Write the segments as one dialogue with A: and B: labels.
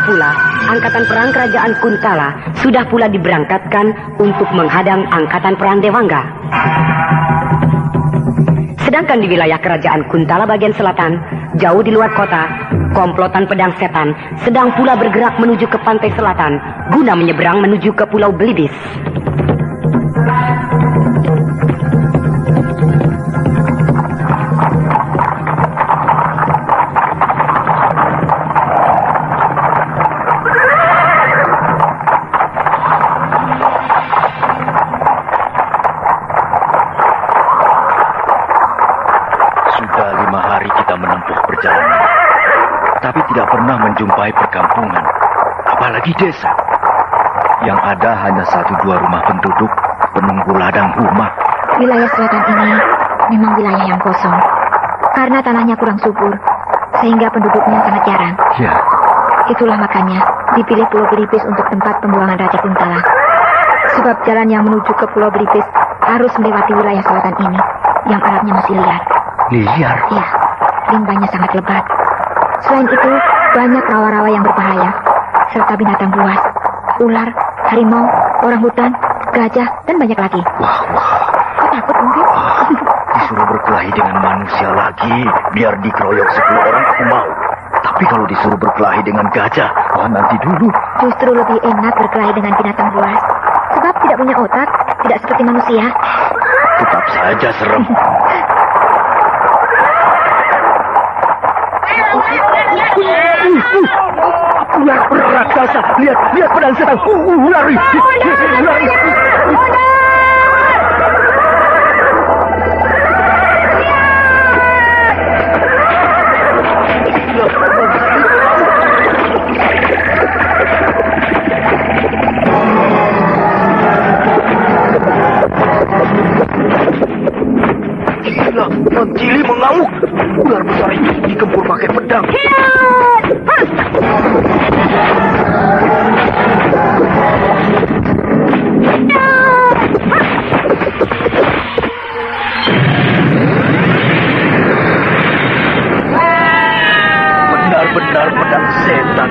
A: itu pula, angkatan perang kerajaan Kuntala sudah pula diberangkatkan untuk menghadang angkatan perang Dewangga. Sedangkan di wilayah kerajaan Kuntala bagian selatan, jauh di luar kota, komplotan pedang setan sedang pula bergerak menuju ke pantai selatan guna menyeberang menuju ke Pulau Belibis.
B: Menjumpai perkampungan, apalagi desa. Yang ada hanya 1-2 rumah penduduk penunggu ladang rumah.
C: Wilayah selatan ini memang wilayah yang kosong karena tanahnya kurang subur, sehingga penduduknya sangat jarang.
B: Ya.
C: Itulah makanya dipilih Pulau Belibis untuk tempat pembuangan Raja Kuntala. Sebab jalan yang menuju ke Pulau Belibis harus melewati wilayah selatan ini yang alamnya masih liar.
B: Liar?
C: Ya, limbahnya sangat lebat. Selain itu, banyak rawa-rawa yang berbahaya, serta binatang buas, ular, harimau, orang hutan, gajah, dan banyak lagi.
B: Wah.
C: Kau takut mungkin?
B: Disuruh berkelahi dengan manusia lagi, biar dikeroyok 10 orang aku mau. Tapi kalau disuruh berkelahi dengan gajah, nanti dulu.
C: Justru lebih enak berkelahi dengan binatang buas, sebab tidak punya otak, tidak seperti manusia.
B: Tetap saja serem. Ular raksasa, lihat pedang setan. Lari. Cili mengamuk. Ular besar itu dikempur pakai pedang. Benar-benar pedang setan.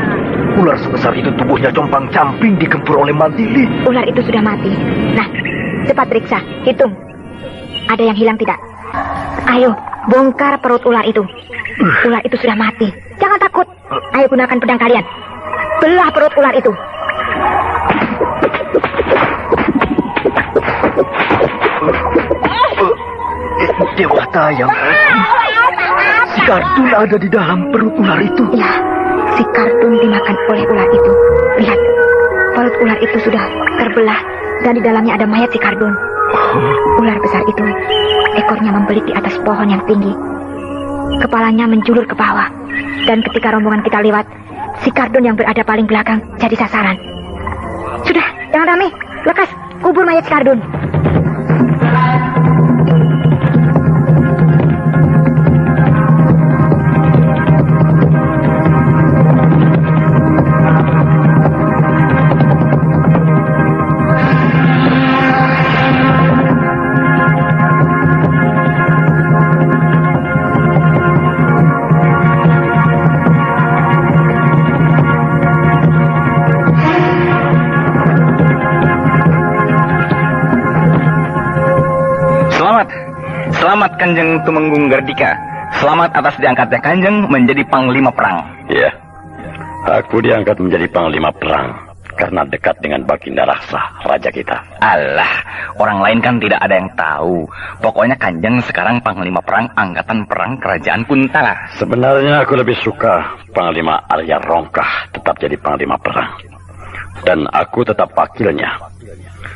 B: Ular sebesar itu tubuhnya compang-camping digempur oleh Mantili.
C: Ular itu sudah mati. Nah, cepat periksa, hitung. Ada yang hilang tidak? Ayo, bongkar perut ular itu. Ular itu sudah mati. Jangan takut. Ayo gunakan pedang kalian. Belah perut ular itu.
B: Dewa Tayang. Si Kardun ada di dalam perut ular itu.
C: Ya, si Kardun dimakan oleh ular itu. Lihat, perut ular itu sudah terbelah dan di dalamnya ada mayat si Kardun. Ular besar itu, ekornya membelit di atas pohon yang tinggi. Kepalanya menjulur ke bawah. Dan ketika rombongan kita lewat, si Kardun yang berada paling belakang jadi sasaran. Sudah, jangan rame. Lekas, kubur mayat si Kardun.
D: Selamat Kanjeng Tumenggung Gardika. Selamat atas diangkatnya Kanjeng menjadi Panglima Perang.
E: Iya, aku diangkat menjadi Panglima Perang karena dekat dengan Baginda Raksa, raja kita.
D: Alah, orang lain kan tidak ada yang tahu. Pokoknya Kanjeng sekarang Panglima Perang Angkatan Perang Kerajaan Kuntala.
E: Sebenarnya aku lebih suka Panglima Arya Rongkah tetap jadi Panglima Perang. Dan aku tetap wakilnya.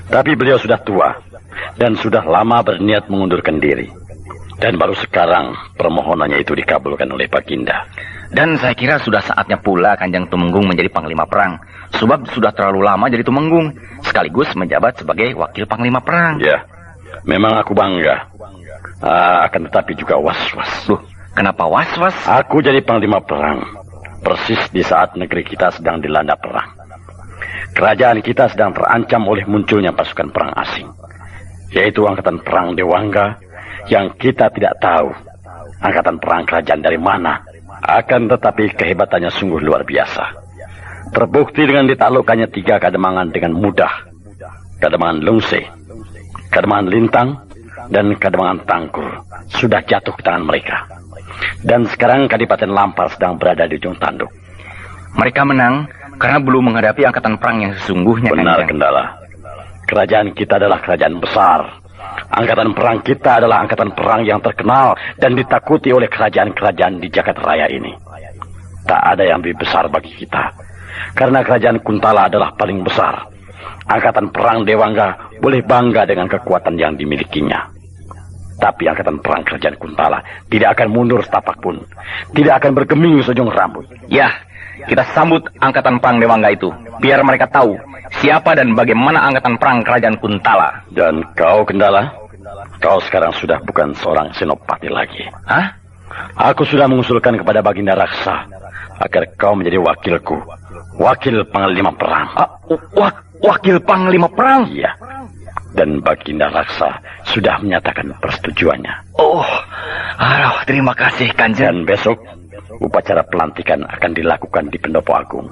E: Tapi beliau sudah tua dan sudah lama berniat mengundurkan diri. Dan baru sekarang permohonannya itu dikabulkan oleh Baginda.
D: Dan saya kira sudah saatnya pula Kanjeng Tumenggung menjadi Panglima Perang. Sebab sudah terlalu lama jadi Tumenggung, sekaligus menjabat sebagai Wakil Panglima Perang.
E: Ya, memang aku bangga. Akan tetapi juga was-was.
D: Loh, kenapa was-was?
E: Aku jadi Panglima Perang persis di saat negeri kita sedang dilanda perang. Kerajaan kita sedang terancam oleh munculnya pasukan perang asing, yaitu Angkatan Perang Dewangga yang kita tidak tahu angkatan perang kerajaan dari mana. Akan tetapi kehebatannya sungguh luar biasa. Terbukti dengan ditaklukkannya 3 kademangan dengan mudah. Kademangan Lungse, kademangan Lintang, dan kademangan Tangkur sudah jatuh ke tangan mereka. Dan sekarang Kadipaten Lampar sedang berada di ujung tanduk.
D: Mereka menang karena belum menghadapi angkatan perang yang sesungguhnya.
E: Benar, Kendala. Kerajaan kita adalah kerajaan besar. Angkatan perang kita adalah angkatan perang yang terkenal dan ditakuti oleh kerajaan-kerajaan di jagat raya ini. Tak ada yang lebih besar bagi kita. Karena kerajaan Kuntala adalah paling besar. Angkatan perang Dewangga boleh bangga dengan kekuatan yang dimilikinya. Tapi angkatan perang kerajaan Kuntala tidak akan mundur setapak pun. Tidak akan bergeming sejong rambut.
D: Ya, kita sambut angkatan perang Dewangga itu. Biar mereka tahu siapa dan bagaimana angkatan perang kerajaan Kuntala.
E: Dan kau, Kendala, kau sekarang sudah bukan seorang senopati lagi.
D: Hah?
E: Aku sudah mengusulkan kepada Baginda Raksa agar kau menjadi wakilku. Wakil Panglima Perang.
D: Wakil Panglima Perang?
E: Iya. Dan Baginda Raksa sudah menyatakan persetujuannya.
D: Terima kasih, Kanjeng.
E: Dan besok upacara pelantikan akan dilakukan di Pendopo Agung.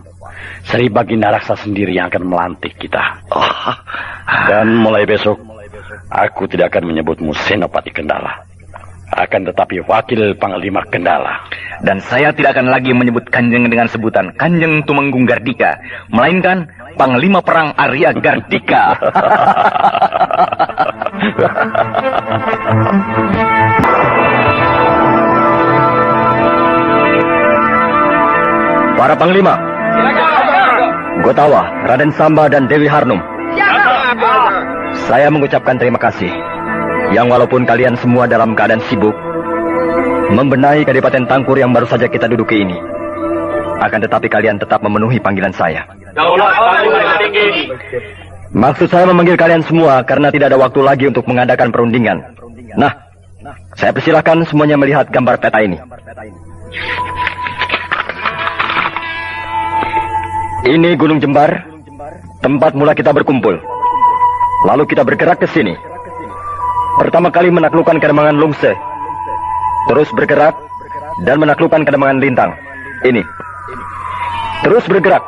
E: Sri Baginda Raksa sendiri yang akan melantik kita. Dan mulai besok aku tidak akan menyebutmu Senopati Kendala. Akan tetapi wakil Panglima Kendala.
D: Dan saya tidak akan lagi menyebut Kanjeng dengan sebutan Kanjeng Tumenggung Gardika, melainkan Panglima Perang Arya Gardika.
B: Para Panglima, Gotawa, Raden Samba, dan Dewi Harnum, saya mengucapkan terima kasih. Yang walaupun kalian semua dalam keadaan sibuk membenahi Kadipaten Tangkur yang baru saja kita duduki ini, akan tetapi kalian tetap memenuhi panggilan saya. Maksud saya memanggil kalian semua karena tidak ada waktu lagi untuk mengadakan perundingan. Nah, saya persilahkan semuanya melihat gambar peta ini. Ini Gunung Jembar, tempat mula kita berkumpul. Lalu kita bergerak ke sini. Pertama kali menaklukkan Kademangan Lungse, terus bergerak dan menaklukkan Kademangan Lintang. Ini. Terus bergerak.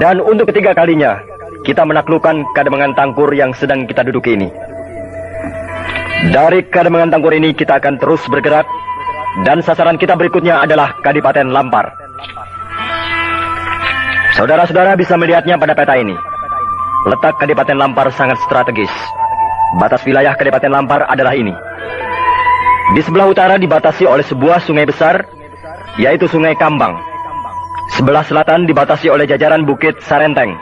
B: Dan untuk ketiga kalinya, kita menaklukkan Kademangan Tangkur yang sedang kita duduki ini. Dari Kademangan Tangkur ini kita akan terus bergerak, dan sasaran kita berikutnya adalah Kadipaten Lampar. Saudara-saudara bisa melihatnya pada peta ini. Letak Kadipaten Lampar sangat strategis. Batas wilayah Kadipaten Lampar adalah ini. Di sebelah utara dibatasi oleh sebuah sungai besar, yaitu Sungai Kambang. Sebelah selatan dibatasi oleh jajaran Bukit Sarenteng.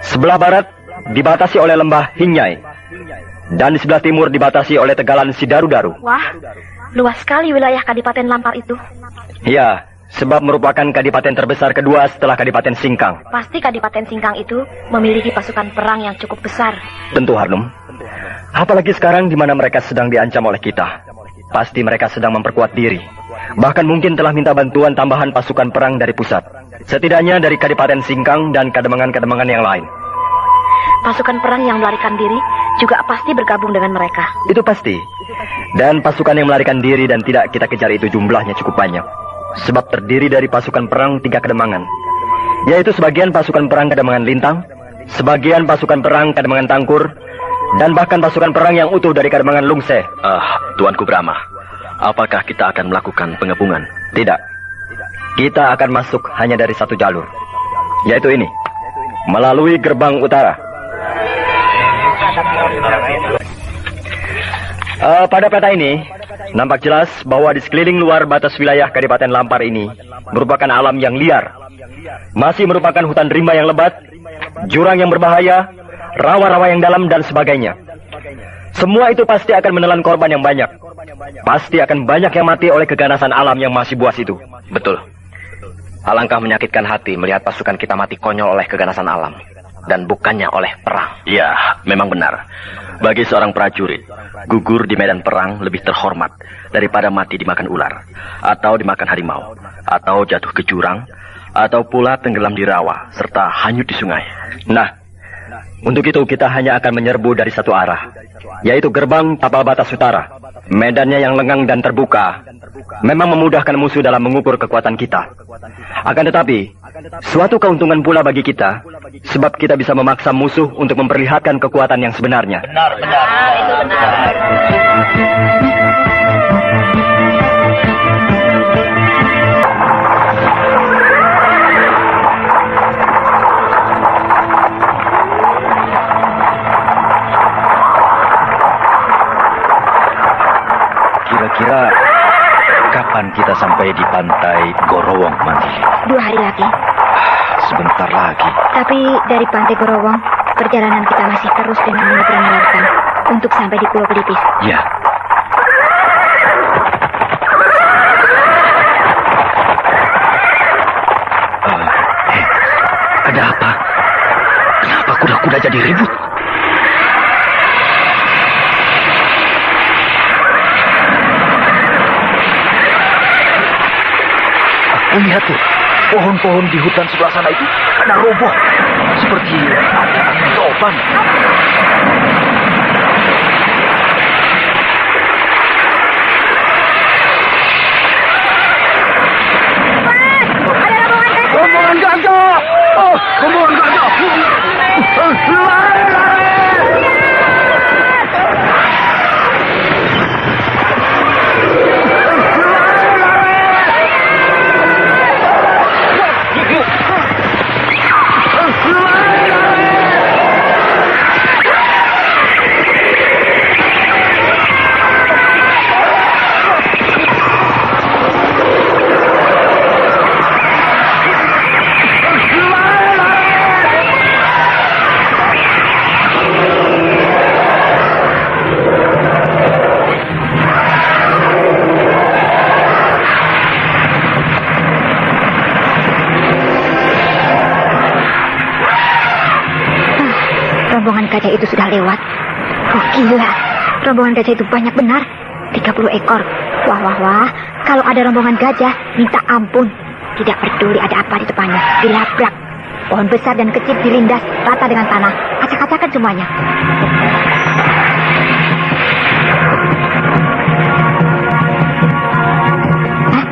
B: Sebelah barat dibatasi oleh Lembah Hinyai. Dan di sebelah timur dibatasi oleh Tegalan Sidaru-daru.
C: Wah, luas sekali wilayah Kadipaten Lampar itu.
B: Ya, sebab merupakan kadipaten terbesar kedua setelah Kadipaten Singkang.
C: Pasti Kadipaten Singkang itu memiliki pasukan perang yang cukup besar.
B: Tentu, Harnum. Apalagi sekarang di mana mereka sedang diancam oleh kita. Pasti mereka sedang memperkuat diri. Bahkan mungkin telah minta bantuan tambahan pasukan perang dari pusat. Setidaknya dari Kadipaten Singkang dan kademangan-kademangan yang lain.
C: Pasukan perang yang melarikan diri juga pasti bergabung dengan mereka.
B: Itu pasti. Dan pasukan yang melarikan diri dan tidak kita kejar itu jumlahnya cukup banyak. Sebab terdiri dari pasukan perang 3 kademangan. Yaitu sebagian pasukan perang Kademangan Lintang, sebagian pasukan perang Kademangan Tangkur, dan bahkan pasukan perang yang utuh dari Kademangan Lungse.
F: Tuanku Brahma, apakah kita akan melakukan penggabungan?
B: Tidak. Kita akan masuk hanya dari satu jalur. Yaitu ini. Melalui gerbang utara. Pada peta ini, nampak jelas bahwa di sekeliling luar batas wilayah Kadipaten Lampar ini merupakan alam yang liar. Masih merupakan hutan rimba yang lebat, jurang yang berbahaya, rawa-rawa yang dalam, dan sebagainya. Semua itu pasti akan menelan korban yang banyak. Pasti akan banyak yang mati oleh keganasan alam yang masih buas itu.
F: Betul. Alangkah menyakitkan hati melihat pasukan kita mati konyol oleh keganasan alam. Dan bukannya oleh perang.
E: Ya, memang benar. Bagi seorang prajurit, gugur di medan perang lebih terhormat daripada mati dimakan ular, atau dimakan harimau, atau jatuh ke jurang, atau pula tenggelam di rawa, serta hanyut di sungai.
B: Nah, untuk itu kita hanya akan menyerbu dari satu arah, yaitu gerbang tapal batas utara. Medannya yang lengang dan terbuka memang memudahkan musuh dalam mengukur kekuatan kita. Akan tetapi, suatu keuntungan pula bagi kita, sebab kita bisa memaksa musuh untuk memperlihatkan kekuatan yang sebenarnya.
D: Benar. Kira-kira kapan kita sampai di pantai Gorowong, Manti?
C: 2 hari lagi.
D: Sebentar lagi.
C: Tapi dari pantai Gorowong, perjalanan kita masih terus dengan menyeberang lautan untuk sampai di Pulau Pelipis.
D: Ya. Ada apa? Kenapa kuda-kuda jadi ribut? Lihat tuh, pohon-pohon di hutan sebelah sana itu ada roboh. Seperti ada angin topan. Rombongan gajah! Oh, rombongan gajah! Lari!
C: Rombongan gajah itu sudah lewat. Oh gila, rombongan gajah itu banyak benar. 30 ekor. Wah. Kalau ada rombongan gajah, minta ampun. Tidak peduli ada apa di depannya, dilabrak. Pohon besar dan kecil dilindas rata dengan tanah. Acak-acakan semuanya. Hah?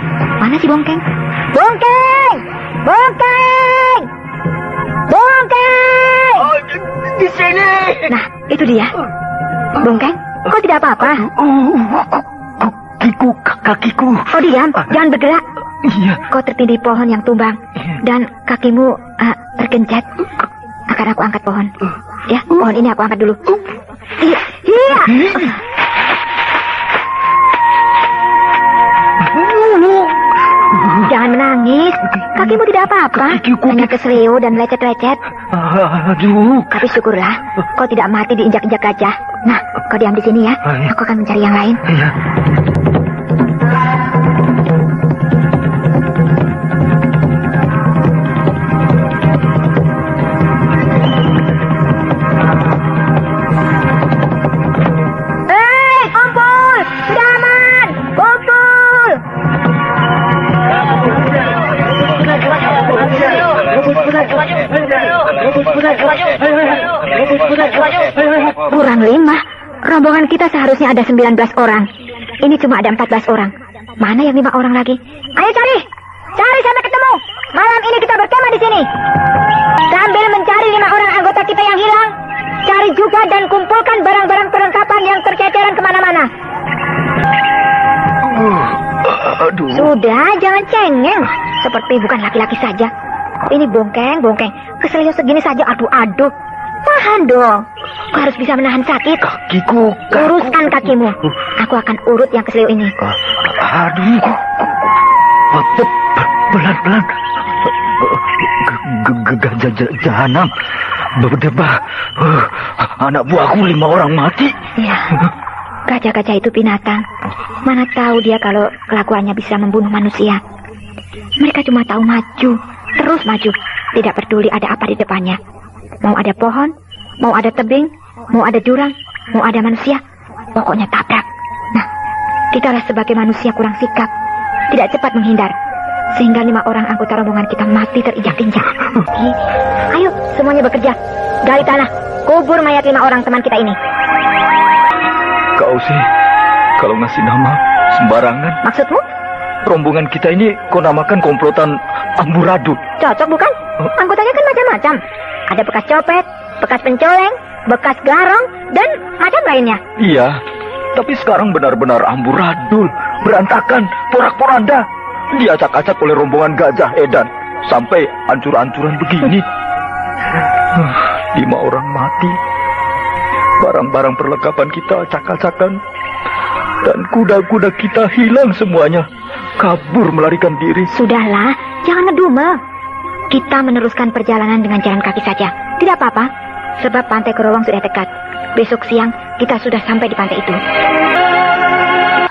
C: Mana si Bongkeng? Bongkeng! Bongkeng! Bongkeng!
D: Di sini.
C: Nah, itu dia. Bongkeng, kau tidak apa-apa?
D: Kakiku.
C: Oh, diam. Jangan bergerak.
D: Iya.
C: Kau tertindih pohon yang tumbang. Dan kakimu tergencet. Akan aku angkat pohon. Ya, pohon ini aku angkat dulu. Iya. Jangan menangis. Kakimu tidak apa-apa. Hanya keseleo dan lecet-lecet.
D: Aduh.
C: Tapi syukurlah, kau tidak mati diinjak-injak gajah. Nah, kau diam di sini ya. Aku akan mencari yang lain.
D: Iya.
C: Kumpul! Sudah aman! Kumpul! Kurang 5. Rombongan kita seharusnya ada 19 orang. Ini cuma ada 14 orang. Mana yang 5 orang lagi? Ayo cari! Cari sampai ketemu! Malam ini kita berkemah di sini. Sambil mencari 5 orang anggota kita yang hilang, cari juga dan kumpulkan barang-barang perlengkapan yang terceceran kemana-mana.
D: Aduh.
C: Sudah, jangan cengeng. Seperti bukan laki-laki saja. Ini bongkeng. Keselio segini saja, aduh. Tahan dong. Kau harus bisa menahan sakit.
D: Kakiku.
C: Uruskan kakimu. Aku akan urut yang keselio ini.
D: Aduh. Pelan-pelan. Gajah jahanam berdebah. Anak buahku 5 orang mati.
C: Ya, gajah-gajah itu binatang. Mana tahu dia kalau kelakuannya bisa membunuh manusia. Mereka cuma tahu maju, terus maju. Tidak peduli ada apa di depannya. Mau ada pohon, mau ada tebing, mau ada jurang, mau ada manusia. Pokoknya tabrak. Nah, kita sebagai manusia kurang sikap, tidak cepat menghindar. Sehingga 5 orang anggota rombongan kita mati terinjak-injak. Ayo, semuanya bekerja. Gali tanah, kubur mayat 5 orang teman kita ini.
B: Kau sih kalau ngasih nama sembarangan.
C: Maksudmu?
B: Rombongan kita ini kau namakan komplotan amburadul.
C: Cocok bukan? Anggotanya kan macam-macam. Ada bekas copet, bekas pencoleng, bekas garong, dan macam lainnya.
B: Iya, tapi sekarang benar-benar amburadul, berantakan, porak-poranda. Diacak-acak oleh rombongan Gajah Edan, sampai ancur-ancuran begini. 5 orang mati, barang-barang perlengkapan kita acak-acakan, dan kuda-kuda kita hilang semuanya, kabur melarikan diri.
C: Sudahlah, jangan ngedumel. Kita meneruskan perjalanan dengan jalan kaki saja. Tidak apa-apa, sebab pantai Kerowong sudah dekat. Besok siang kita sudah sampai di pantai itu.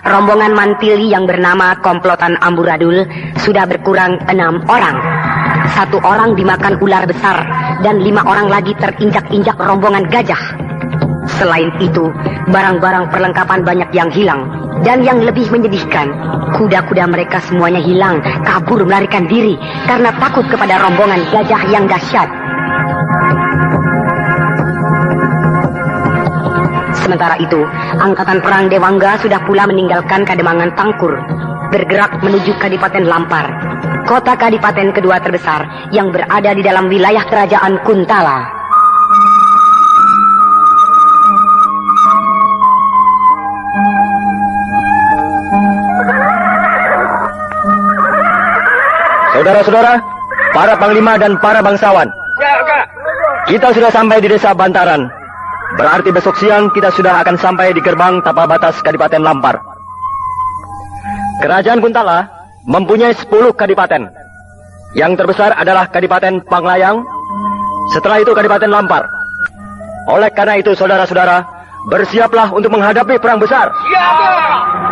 A: Rombongan Mantili yang bernama komplotan amburadul sudah berkurang 6 orang. 1 orang dimakan ular besar dan 5 orang lagi terinjak-injak rombongan gajah. Selain itu, barang-barang perlengkapan banyak yang hilang. Dan yang lebih menyedihkan, kuda-kuda mereka semuanya hilang, kabur melarikan diri karena takut kepada rombongan gajah yang dahsyat. Sementara itu, angkatan perang Dewangga sudah pula meninggalkan Kademangan Tangkur, bergerak menuju Kadipaten Lampar, kota kadipaten kedua terbesar yang berada di dalam wilayah kerajaan Kuntala.
B: Saudara-saudara, para panglima dan para bangsawan, kita sudah sampai di desa Bantaran. Berarti besok siang kita sudah akan sampai di gerbang tapal batas Kadipaten Lampar. Kerajaan Kuntala mempunyai 10 kadipaten. Yang terbesar adalah Kadipaten Panglayang, setelah itu Kadipaten Lampar. Oleh karena itu, saudara-saudara, bersiaplah untuk menghadapi perang besar.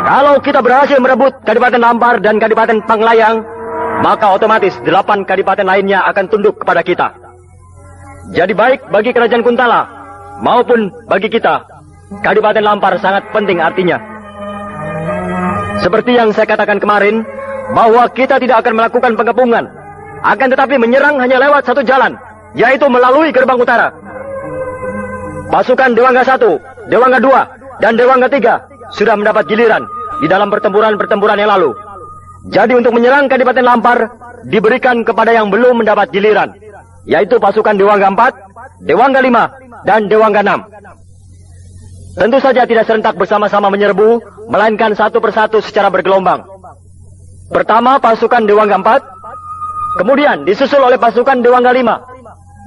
B: Kalau kita berhasil merebut Kadipaten Lampar dan Kadipaten Panglayang, maka otomatis 8 kadipaten lainnya akan tunduk kepada kita. Jadi baik bagi kerajaan Kuntala maupun bagi kita, Kadipaten Lampar sangat penting artinya. Seperti yang saya katakan kemarin, bahwa kita tidak akan melakukan pengepungan, akan tetapi menyerang hanya lewat satu jalan, yaitu melalui gerbang utara. Pasukan Dewangga 1, Dewangga 2, dan Dewangga 3 sudah mendapat giliran di dalam pertempuran-pertempuran yang lalu. Jadi untuk menyerang Kadipaten Lampar diberikan kepada yang belum mendapat giliran, yaitu pasukan Dewangga 4, Dewangga 5, dan Dewangga 6. Tentu saja tidak serentak bersama-sama menyerbu, melainkan satu persatu secara bergelombang. Pertama pasukan Dewangga 4, kemudian disusul oleh pasukan Dewangga 5,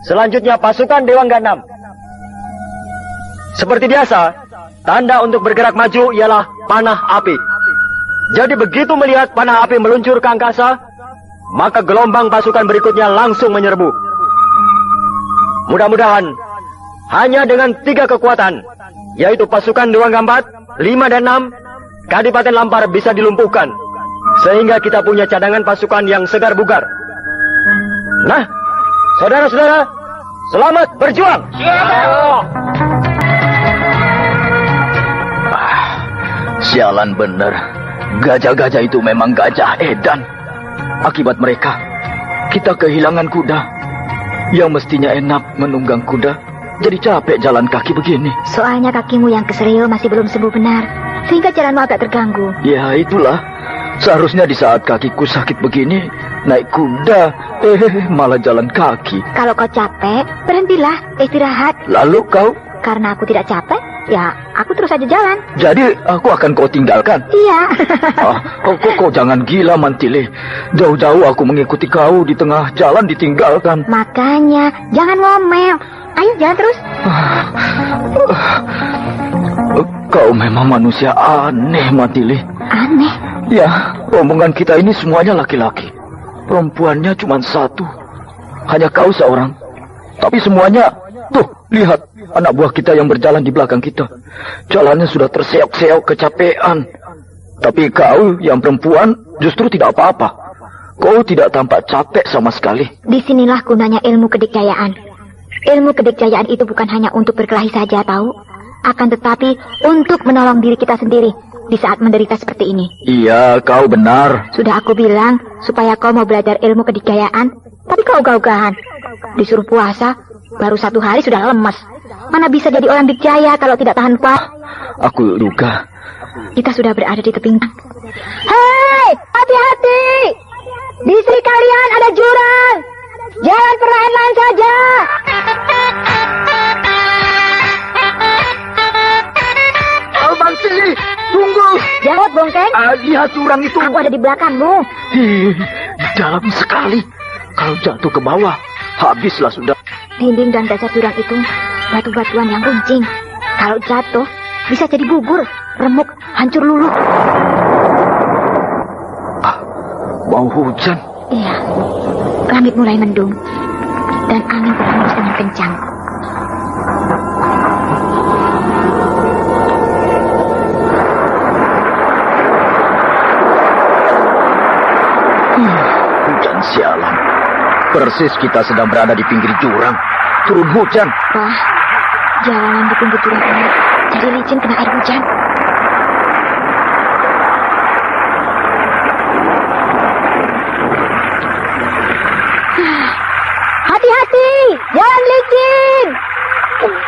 B: selanjutnya pasukan Dewangga 6. Seperti biasa, tanda untuk bergerak maju ialah panah api. Jadi begitu melihat panah api meluncur ke angkasa, maka gelombang pasukan berikutnya langsung menyerbu. Mudah-mudahan hanya dengan 3 kekuatan, yaitu pasukan Dewangga 4, 5, dan 6, Kadipaten Lampar bisa dilumpuhkan, sehingga kita punya cadangan pasukan yang segar bugar. Nah, saudara-saudara, selamat berjuang!
D: Sialan bener. Gajah-gajah itu memang Gajah Edan. Akibat mereka, kita kehilangan kuda. Yang mestinya enak menunggang kuda, jadi capek jalan kaki begini.
C: Soalnya kakimu yang keseril masih belum sembuh benar, sehingga jalanmu agak terganggu.
D: Ya itulah, seharusnya di saat kakiku sakit begini, naik kuda, malah jalan kaki.
C: Kalau kau capek, berhentilah, istirahat.
D: Lalu kau?
C: Karena aku tidak capek, ya aku terus saja jalan.
D: Jadi aku akan kau tinggalkan?
C: Iya.
D: Kau jangan gila, Mantili. Jauh-jauh aku mengikuti kau, di tengah jalan ditinggalkan.
C: Makanya, jangan ngomel. Ayo jalan terus.
D: Kau memang manusia aneh, Mantili.
C: Aneh?
D: Ya, rombongan kita ini semuanya laki-laki. Perempuannya cuma 1. Hanya kau seorang. Tapi semuanya, tuh, lihat. Anak buah kita yang berjalan di belakang kita. Jalannya sudah terseok-seok kecapean. Tapi kau yang perempuan justru tidak apa-apa. Kau tidak tampak capek sama sekali.
C: Disinilah gunanya ilmu kedikjayaan. Ilmu kedikjayaan itu bukan hanya untuk berkelahi saja, tahu? Akan tetapi untuk menolong diri kita sendiri di saat menderita seperti ini.
D: Iya, kau benar.
C: Sudah aku bilang supaya kau mau belajar ilmu kedikjayaan, tapi kau ogah-ogahan. Disuruh puasa, baru 1 hari sudah lemas. Mana bisa jadi orang dikjaya kalau tidak tahan puasa?
D: Aku duga
C: kita sudah berada di tebing. Hei, hati-hati! Di istri kalian ada jurang. Jangan perlahan-lahan saja.
D: Bang Sili, tunggu.
C: Jawab, Bongkeng.
D: Lihat jurang itu.
C: Aku ada di belakangmu.
D: Dalam sekali. Kalau jatuh ke bawah, habislah sudah.
C: Dinding dan dasar jurang itu batu-batuan yang runcing. Kalau jatuh, bisa jadi gugur, remuk, hancur luluh.
D: Mau hujan?
C: Iya, langit mulai mendung dan angin berhembus dengan kencang.
D: Hujan sialan. Persis kita sedang berada di pinggir jurang. Turun hujan.
C: Wah, jalanan di pinggir jurang ini jadi licin kena air hujan. Hati-hati, jangan licin.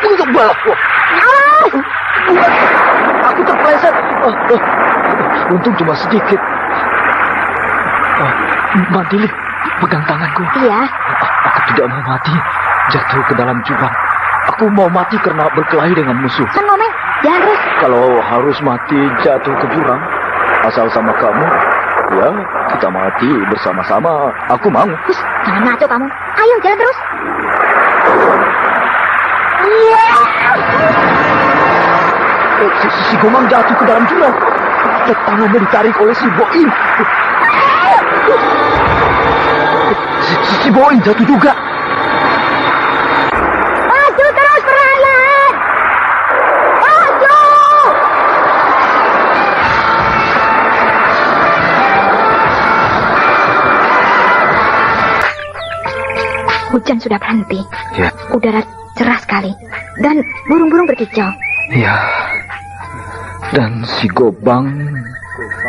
D: Untuk balapku. Aku terpleset. Untung cuma sedikit. Mandili, pegang tanganku.
C: Iya.
D: Aku tidak mau mati jatuh ke dalam jurang. Aku mau mati karena berkelahi dengan musuh.
C: Kan ngomong, jangan terus.
D: Kalau harus mati jatuh ke jurang, asal sama kamu, ya kita mati bersama-sama. Aku mau.
C: Hus, jangan ngaco kamu. Ayo, jalan terus.
D: Si Gomang jatuh ke dalam jurang. Tangannya ditarik oleh si Boim. Si Boim jatuh juga.
C: Maju terus perlahan. Maju. Hujan sudah berhenti.
D: Ya.
C: Udara cerah sekali. Dan burung-burung berkicau.
D: Ya. Dan si Gobang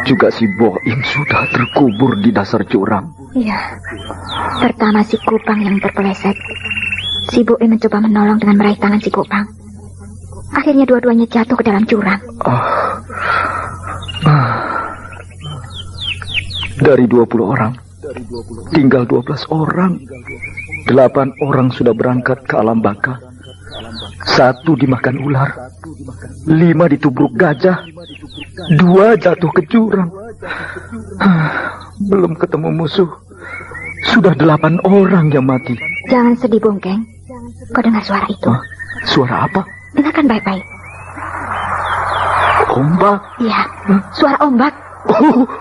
D: juga si Boim sudah terkubur di dasar jurang.
C: Iya. Pertama si Gobang yang terpeleset. Si Boim mencoba menolong dengan meraih tangan si Gobang. Akhirnya dua-duanya jatuh ke dalam jurang.
D: Dari 20 orang, tinggal 12 orang. 8 orang sudah berangkat ke alam baka. 1 dimakan ular, 5 ditubruk gajah, 2 jatuh ke jurang. Belum ketemu musuh, sudah 8 orang yang mati.
C: Jangan sedih, Bongkeng. Kau dengar suara itu?
D: Suara apa?
C: Dengarkan baik-baik.
D: Ombak?
C: Iya, suara ombak.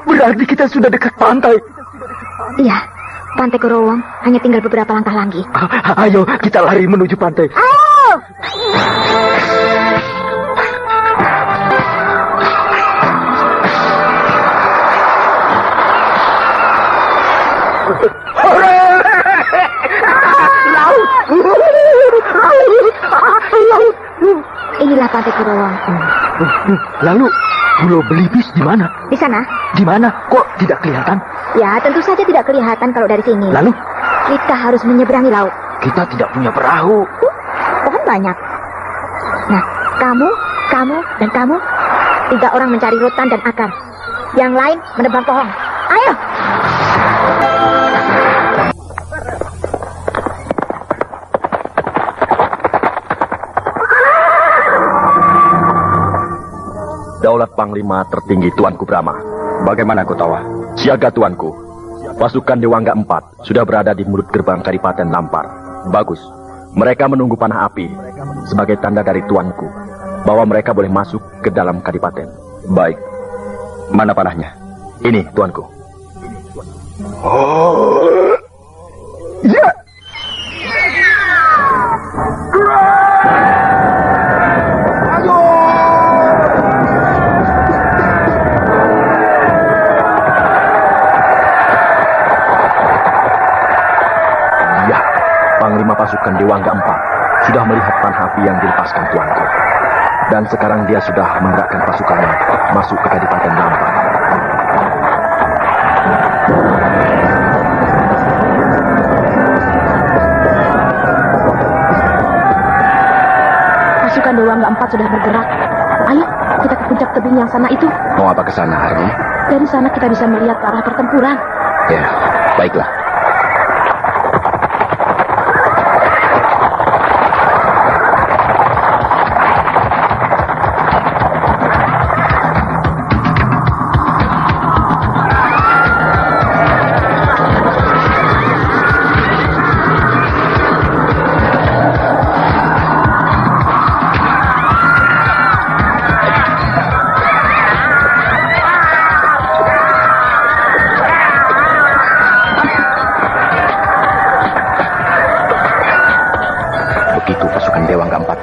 D: Berarti kita sudah dekat pantai.
C: Iya, pantai Korowong hanya tinggal beberapa langkah lagi.
D: Ayo, kita lari menuju pantai.
C: Ayo! Inilah pantai Korowong.
D: Lalu, Pulau Belibis di mana?
C: Di sana?
D: Di mana? Kok tidak kelihatan?
C: Ya, tentu saja tidak kelihatan kalau dari sini.
D: Lalu?
C: Kita harus menyeberangi laut.
D: Kita tidak punya perahu.
C: Pohon banyak. Nah, kamu, dan kamu. 3 orang mencari rotan dan akar. Yang lain menebang pohon. Ayo!
B: Daulat Panglima tertinggi Tuanku Brahma. Bagaimana kau tahu? Siaga Tuanku. Pasukan Dewangga 4 sudah berada di mulut gerbang Kadipaten Lampar. Bagus. Mereka menunggu panah api sebagai tanda dari Tuanku bahwa mereka boleh masuk ke dalam Kadipaten. Baik. Mana panahnya? Ini, Tuanku.
D: Oh. Ya.
B: Panglima pasukan Dewangga 4 sudah melihat panah api yang dilepaskan Tuanku. Dan sekarang dia sudah menggerakkan pasukannya masuk ke Kadipaten Lampar.
C: Pasukan Dewangga 4 sudah bergerak. Ayo, kita ke puncak tebing panggung yang sana itu.
G: Mau apa ke sana, Harun?
C: Dari sana kita bisa melihat ke arah pertempuran.
G: Ya, baiklah.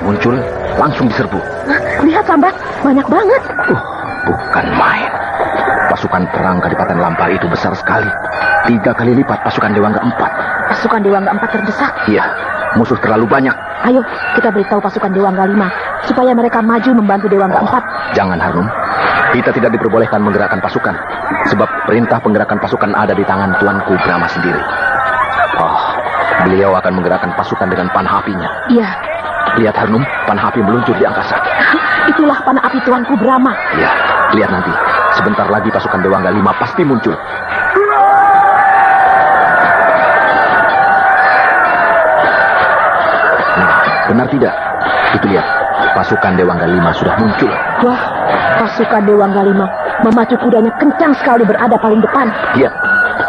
G: Muncul, langsung diserbu.
C: Lihat, Sambat, banyak banget.
G: Bukan main. Pasukan perang Kadipaten Lampar itu besar sekali. 3 kali lipat pasukan Dewangga 4.
C: Pasukan Dewangga 4 terdesak.
G: Iya, musuh terlalu banyak.
C: Ayo, kita beritahu pasukan Dewangga 5 supaya mereka maju membantu Dewangga 4.
G: Jangan, Harun. Kita tidak diperbolehkan menggerakkan pasukan. Sebab perintah penggerakan pasukan ada di tangan Tuanku Brahma sendiri. Beliau akan menggerakkan pasukan dengan panah apinya.
C: Iya.
G: Lihat, Harnum, panah api meluncur di angkasa.
C: Itulah panah api Tuanku Brahma.
G: Ya, lihat nanti. Sebentar lagi pasukan Dewangga 5 pasti muncul. Nah, benar tidak? Itu lihat, pasukan Dewangga 5 sudah muncul.
C: Wah, pasukan Dewangga 5 memacu kudanya kencang sekali berada paling depan.
G: Lihat,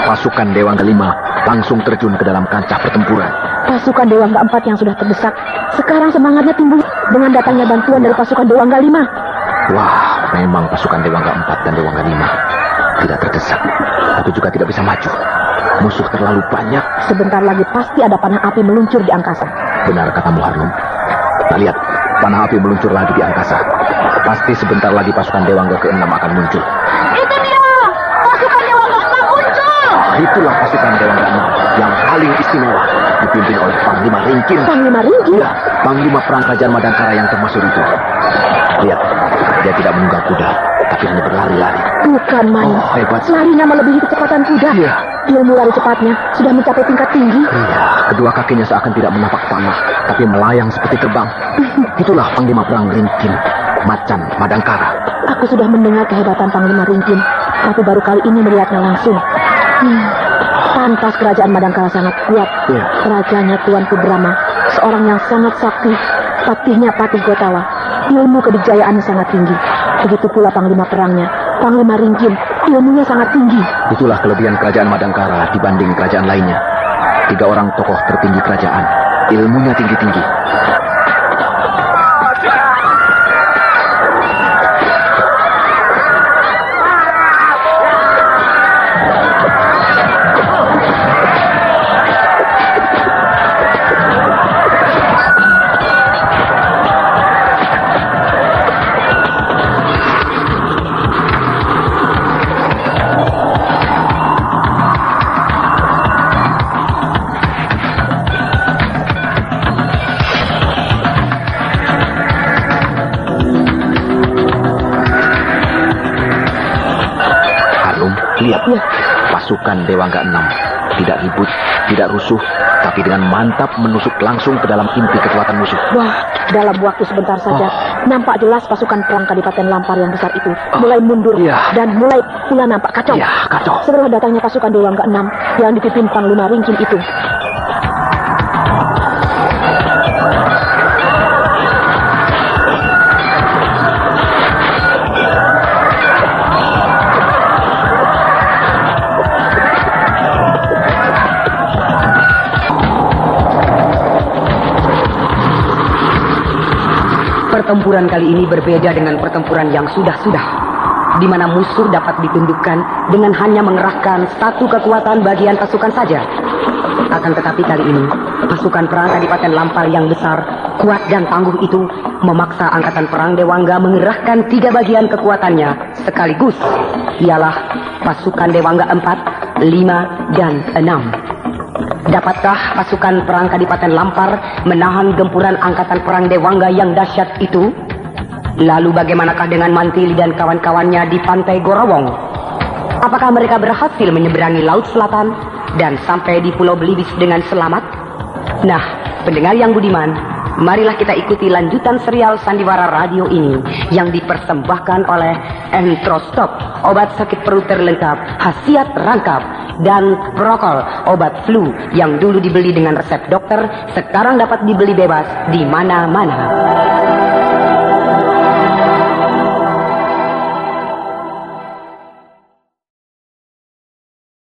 G: pasukan Dewangga 5 langsung terjun ke dalam kancah pertempuran.
C: Pasukan Dewangga 4 yang sudah terdesak sekarang semangatnya timbul dengan datangnya bantuan dari pasukan Dewangga 5.
G: Wah, memang pasukan Dewangga 4 dan Dewangga 5 tidak terdesak, tapi juga tidak bisa maju. Musuh terlalu banyak.
C: Sebentar lagi pasti ada panah api meluncur di angkasa.
G: Benar katamu, Harnum. Nah, lihat, panah api meluncur lagi di angkasa. Pasti sebentar lagi pasukan Dewangga ke-6 akan muncul.
C: Itu dia! Pasukan Dewangga 6 muncul!
G: Itulah pasukan Dewangga 6 yang paling istimewa, dipimpin oleh Panglima Ringkin.
C: Panglima Ringkin?
G: Ya, Panglima Perang Kerajaan Madangkara yang termasuk itu. Lihat, dia tidak menunggang kuda, tapi hanya berlari-lari.
C: Bukan main.
G: Hebat.
C: Larinya melebihi kecepatan kuda.
G: Iya.
C: Ilmu lari cepatnya sudah mencapai tingkat tinggi.
G: Iya, kedua kakinya seakan tidak menapak tanah, tapi melayang seperti terbang. Itulah Panglima Perang Ringkin, Macan Madangkara.
C: Aku sudah mendengar kehebatan Panglima Ringkin, tapi baru kali ini melihatnya langsung. Pantas kerajaan Madangkara sangat kuat.
G: Ya.
C: Rajanya Tuanku Brahma, seorang yang sangat sakti. Patihnya Patih Gotawa. Ilmu kedijayaannya sangat tinggi. Begitu pula Panglima Perangnya, Panglima Ringkin, ilmunya sangat tinggi.
G: Itulah kelebihan kerajaan Madangkara dibanding kerajaan lainnya. 3 orang tokoh tertinggi kerajaan, ilmunya tinggi-tinggi. Lihat, pasukan Dewangga 6 tidak ribut, tidak rusuh, tapi dengan mantap menusuk langsung ke dalam inti kekuatan musuh.
C: Wah, dalam waktu sebentar saja, nampak jelas pasukan perang Kadipaten Lampar yang besar itu mulai mundur dan mulai pula nampak kacau.
G: Ya, kacau.
C: Setelah datangnya pasukan Dewangga 6 yang dipimpin Panglima Ringkin itu.
A: Pertempuran kali ini berbeda dengan pertempuran yang sudah-sudah, di mana musuh dapat ditundukkan dengan hanya mengerahkan satu kekuatan bagian pasukan saja. Akan tetapi kali ini, pasukan perang Kadipaten Lampar yang besar, kuat dan tangguh itu memaksa angkatan perang Dewangga mengerahkan 3 bagian kekuatannya sekaligus. Ialah pasukan Dewangga 4, 5, dan 6. Dapatkah pasukan perang Kadipaten Lampar menahan gempuran angkatan perang Dewangga yang dahsyat itu? Lalu bagaimanakah dengan Mantili dan kawan-kawannya di pantai Gorowong? Apakah mereka berhasil menyeberangi Laut Selatan dan sampai di Pulau Belibis dengan selamat? Nah, pendengar yang budiman, marilah kita ikuti lanjutan serial Sandiwara Radio ini yang dipersembahkan oleh Entrostop, obat sakit perut terlengkap, khasiat rangkap, dan Prokol, obat flu yang dulu dibeli dengan resep dokter, sekarang dapat dibeli bebas di mana-mana.